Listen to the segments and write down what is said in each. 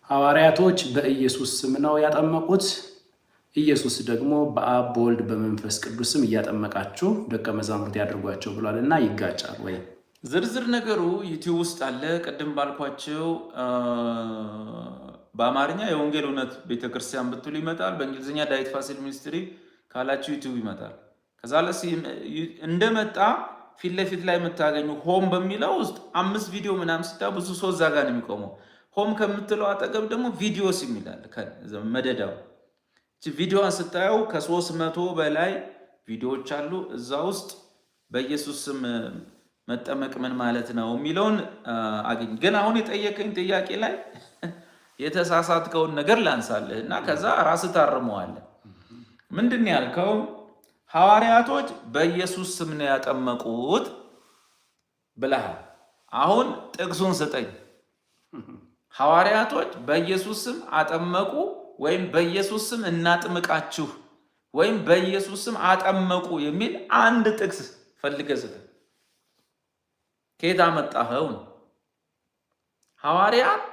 ሐዋርያቶች በኢየሱስ ስም ነው ያጠመቁት። ኢየሱስ ደግሞ በአብ በወልድ በመንፈስ ቅዱስ ስም እያጠመቃችሁ ደቀ መዛሙርት ያድርጓቸው ብሏልና ይጋጫል ወይ? ዝርዝር ነገሩ ዩቲዩብ ውስጥ አለ። ቅድም ባልኳቸው በአማርኛ የወንጌል እውነት ቤተክርስቲያን ብትሉ ይመጣል። በእንግሊዝኛ ዳዊት ፋሲል ሚኒስትሪ ካላችሁ ዩቲዩብ ይመጣል። ከዛ ለሲ እንደመጣ ፊት ለፊት ላይ የምታገኙ ሆም በሚለው ውስጥ 5 ቪዲዮ ምናምን ስታ ብዙ ሰው እዛ ጋር ነው የሚቆመው። ሆም ከምትለው አጠገብ ደግሞ ቪዲዮስ የሚላል መደዳው ቪዲዮን ስታየው ከ300 በላይ ቪዲዮዎች አሉ። እዛ ውስጥ በኢየሱስ ስም መጠመቅ ምን ማለት ነው የሚለውን አገኝ። ግን አሁን የጠየቀኝ ጥያቄ ላይ የተሳሳትከውን ነገር ላንሳልህ እና ከዛ ራስህ ታርመዋለህ። ምንድን ያልከው? ሐዋርያቶች በኢየሱስ ስም ነው ያጠመቁት ብለሃል። አሁን ጥቅሱን ስጠኝ። ሐዋርያቶች በኢየሱስ ስም አጠመቁ ወይም በኢየሱስ ስም እናጥምቃችሁ ወይም በኢየሱስ ስም አጠመቁ የሚል አንድ ጥቅስ ፈልገህ ስጠኝ። ከየት አመጣኸው? ሐዋርያት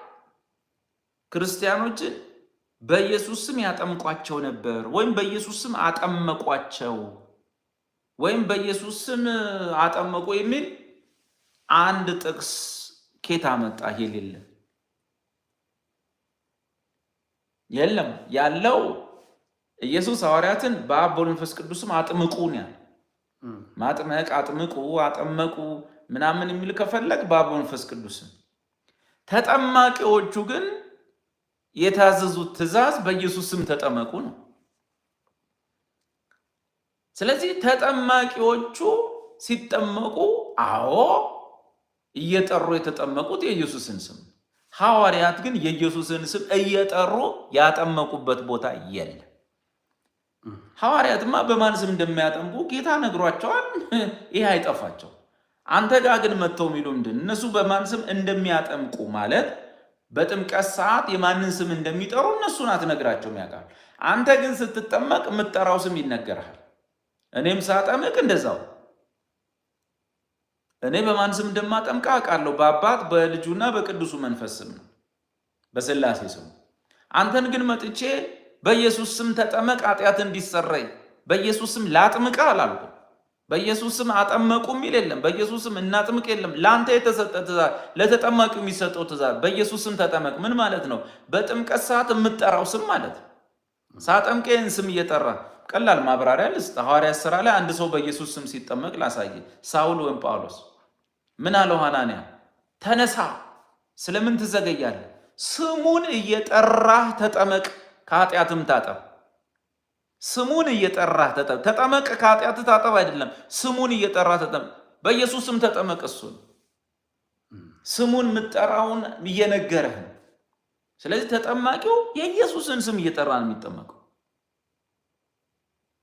ክርስቲያኖችን በኢየሱስ ስም ያጠምቋቸው ነበር ወይም በኢየሱስ ስም አጠመቋቸው ወይም በኢየሱስ ስም አጠመቁ የሚል አንድ ጥቅስ ከየት አመጣህ? የለም። ያለው ኢየሱስ ሐዋርያትን በአብ በወልድ በመንፈስ ቅዱስ ስም አጥምቁ ነው ያለው። ማጥመቅ፣ አጥምቁ፣ አጠመቁ ምናምን የሚል ከፈለግ በአብ በወልድ በመንፈስ ቅዱስ ስም። ተጠማቂዎቹ ግን የታዘዙት ትእዛዝ በኢየሱስ ስም ተጠመቁ ነው። ስለዚህ ተጠማቂዎቹ ሲጠመቁ እየጠሩ የተጠመቁት የኢየሱስን ስም፣ ሐዋርያት ግን የኢየሱስን ስም እየጠሩ ያጠመቁበት ቦታ የለም። ሐዋርያትማ በማን ስም እንደሚያጠምቁ ጌታ ነግሯቸዋል። ይህ አይጠፋቸው። አንተ ጋር ግን መጥተው የሚሉ ምንድን እነሱ በማን ስም እንደሚያጠምቁ ማለት በጥምቀት ሰዓት የማንን ስም እንደሚጠሩ እነሱን አትነግራቸውም፣ ያውቃሉ። አንተ ግን ስትጠመቅ የምትጠራው ስም ይነገርሃል። እኔም ሳጠምቅ እንደዛው እኔ በማን ስም እንደማጠምቅ አውቃለሁ። በአባት በልጁና በቅዱሱ መንፈስ ስም ነው፣ በስላሴ ስም። አንተን ግን መጥቼ በኢየሱስ ስም ተጠመቅ ኃጢአት እንዲሰረይ በኢየሱስ ስም ላጥምቅ አላልኩም። በኢየሱስ ስም አጠመቁ የሚል የለም። በኢየሱስ ስም እናጥምቅ የለም። ለአንተ የተሰጠ ትእዛዝ፣ ለተጠማቂው የሚሰጠው ትእዛዝ በኢየሱስ ስም ተጠመቅ ምን ማለት ነው? በጥምቀት ሰዓት የምትጠራው ስም ማለት ነው። ሳጠምቄን ስም እየጠራ ቀላል ማብራሪያ ልስጥ። ሐዋርያት ሥራ ላይ አንድ ሰው በኢየሱስ ስም ሲጠመቅ ላሳየ። ሳውል ወይም ጳውሎስ ምን አለው? ሐናንያ ተነሳ፣ ስለምን ትዘገያለህ? ስሙን እየጠራህ ተጠመቅ፣ ከኃጢአትም ታጠብ። ስሙን እየጠራህ ተጠመቅ፣ ከኃጢአት ታጠብ አይደለም። ስሙን እየጠራህ ተጠመቅ። በኢየሱስ ስም ተጠመቅ። እሱን ስሙን የምጠራውን እየነገረህ ነው። ስለዚህ ተጠማቂው የኢየሱስን ስም እየጠራ ነው የሚጠመቀው።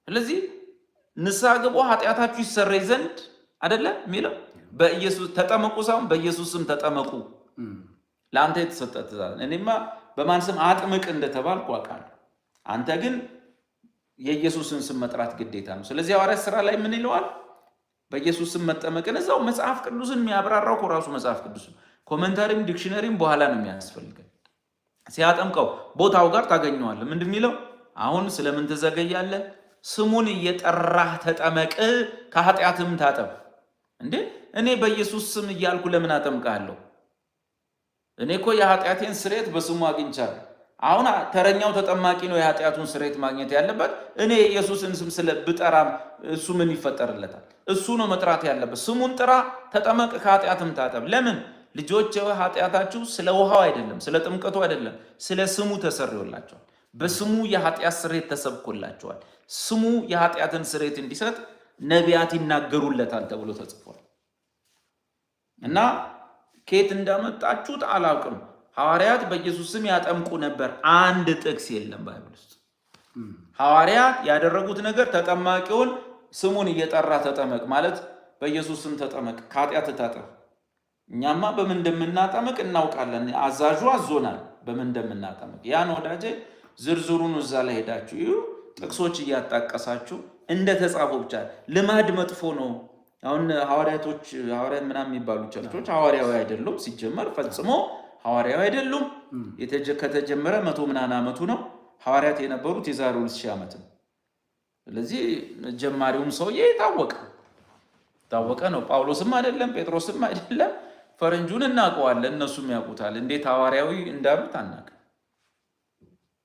ስለዚህ ንስሐ ግቡ ኃጢአታችሁ ይሰረይ ዘንድ አይደለ የሚለው? በኢየሱስ ተጠመቁ ሳይሆን በኢየሱስ ስም ተጠመቁ። ለአንተ የተሰጠ ትእዛዝ። እኔማ በማን ስም አጥምቅ እንደተባልኩ አውቃለሁ። አንተ ግን የኢየሱስን ስም መጥራት ግዴታ ነው። ስለዚህ ሐዋርያት ሥራ ላይ ምን ይለዋል? በኢየሱስ ስም መጠመቅን እዛው መጽሐፍ ቅዱስን የሚያብራራው ራሱ መጽሐፍ ቅዱስ ኮሜንታሪም ዲክሽነሪም በኋላ ነው የሚያስፈልገን። ሲያጠምቀው ቦታው ጋር ታገኘዋለህ። ምንድን የሚለው? አሁን ስለምን ትዘገያለህ? ስሙን እየጠራህ ተጠመቅ፣ ከኃጢአትም ታጠብ። እንዴ እኔ በኢየሱስ ስም እያልኩ ለምን አጠምቃለሁ? እኔ እኮ የኃጢአቴን ስርየት በስሙ አግኝቻለሁ። አሁን ተረኛው ተጠማቂ ነው የኃጢአቱን ስርየት ማግኘት ያለበት። እኔ የኢየሱስን ስም ብጠራም እሱ ምን ይፈጠርለታል? እሱ ነው መጥራት ያለበት። ስሙን ጥራ፣ ተጠመቅ፣ ከኃጢአትም ታጠብ። ለምን? ልጆች ኃጢአታችሁ ስለ ውሃው አይደለም፣ ስለ ጥምቀቱ አይደለም፣ ስለ ስሙ ተሰርዮላቸዋል። በስሙ የኃጢአት ስርየት ተሰብኮላቸዋል። ስሙ የኃጢአትን ስርየት እንዲሰጥ ነቢያት ይናገሩለታል ተብሎ ተጽፏል። እና ከየት እንዳመጣችሁት አላውቅም። ሐዋርያት በኢየሱስ ስም ያጠምቁ ነበር። አንድ ጥቅስ የለም ባይብል ውስጥ። ሐዋርያት ያደረጉት ነገር ተጠማቂውን ስሙን እየጠራ ተጠመቅ ማለት በኢየሱስ ስም ተጠመቅ፣ ከኃጢአት ታጠብ። እኛማ በምን እንደምናጠምቅ እናውቃለን። አዛዡ አዞናል በምን እንደምናጠምቅ። ያን ወዳጄ ዝርዝሩን እዛ ላይ ሄዳችሁ ይሁ ጥቅሶች እያጣቀሳችሁ እንደተጻፈው ብቻ። ልማድ መጥፎ ነው። አሁን ሐዋርያት ምናምን የሚባሉ ቸርቾች ሐዋርያዊ አይደሉም ሲጀመር ፈጽሞ ሐዋርያው አይደሉም። ከተጀመረ 100 ምናምን ዓመቱ ነው። ሐዋርያት የነበሩት የዛሬ 2000 ዓመት ነው። ስለዚህ ጀማሪውም ሰውዬ ታወቀ ነው። ጳውሎስም አይደለም ጴጥሮስም አይደለም። ፈረንጁን እናውቀዋለን፣ እነሱም ያውቁታል። እንዴት ሐዋርያዊ እንዳሉት አናውቅም።